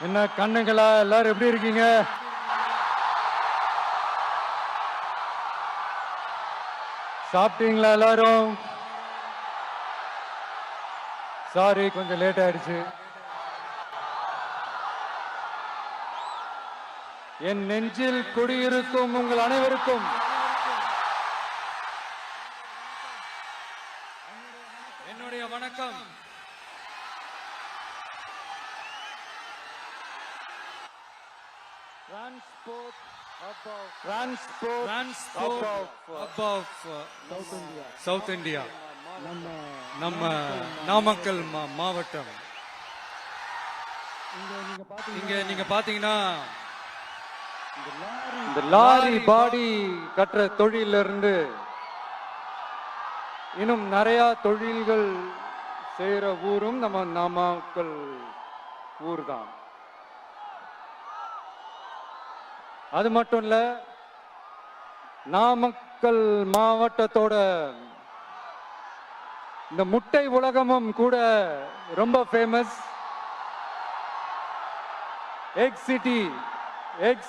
என்ன கண்ணுங்களா, எல்லாரும் எப்படி இருக்கீங்க? சாப்பிட்டீங்களா எல்லாரும்? சாரி, கொஞ்சம் லேட் ஆயிடுச்சு. என் நெஞ்சில் குடியிருக்கும் உங்கள் அனைவருக்கும் என்னுடைய வணக்கம். சவுத் இந்தியா, நம்ம நாமக்கல் மாவட்டம். இங்க நீங்க பாத்தீங்கன்னா இந்த லாரி பாடி கட்டுற தொழிலிருந்து இன்னும் நிறைய தொழில்கள் செய்யற ஊரும் நம்ம நாமக்கல் ஊர் தான். அது மட்டும் இல்ல, நாமக்கல் மாவட்டத்தோட இந்த முட்டை உலகமும் கூட ரொம்ப ஃபேமஸ். எக்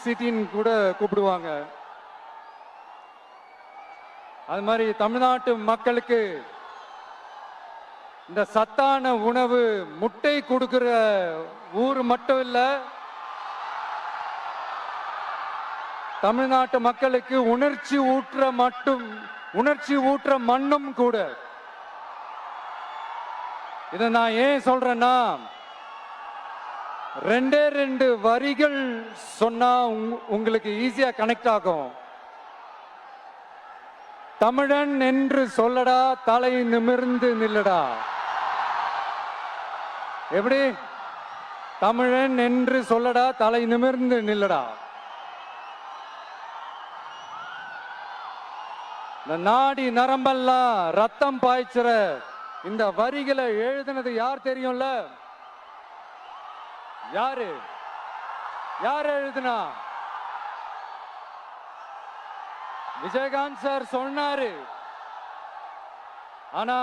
சிட்டின்னு கூட கூப்பிடுவாங்க. அது மாதிரி தமிழ்நாட்டு மக்களுக்கு இந்த சத்தான உணவு முட்டை கொடுக்கிற ஊர் மட்டும் இல்ல, தமிழ்நாட்டு மக்களுக்கு உணர்ச்சி ஊற்ற மண்ணும் கூட. இதை நான் ஏன் சொல்றேன்னா, ரெண்டு வரிகள் சொன்னா உங்களுக்கு ஈஸியா கனெக்ட் ஆகும். தமிழன் என்று சொல்லடா, தலை நிமிர்ந்து நில்லடா. எப்படி? தமிழன் என்று சொல்லடா, தலை நிமிர்ந்து நில்லடா. இந்த நாடி நரம்பெல்லாம் ரத்தம் பாய்ச்சுற இந்த வரிகளை எழுதினது யார் தெரியும்ல? யார் எழுதுனா? விஜயகாந்த் சார் சொன்னாரு. ஆனா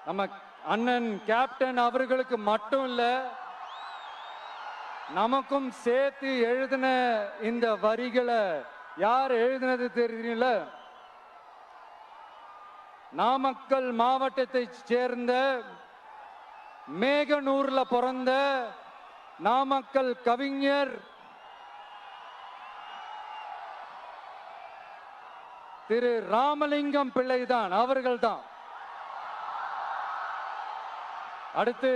நம்ம அண்ணன் கேப்டன் அவர்களுக்கு மட்டும் இல்ல, நமக்கும் சேர்த்து எழுதின இந்த வரிகளை யார் எழுதினது தெரியும்ல? நாமக்கல் மாவட்டத்தை சேர்ந்த மேகனூர்ல பிறந்த நாமக்கல் கவிஞர் திரு ராமலிங்கம் பிள்ளைதான், அவர்கள்தான். அடுத்து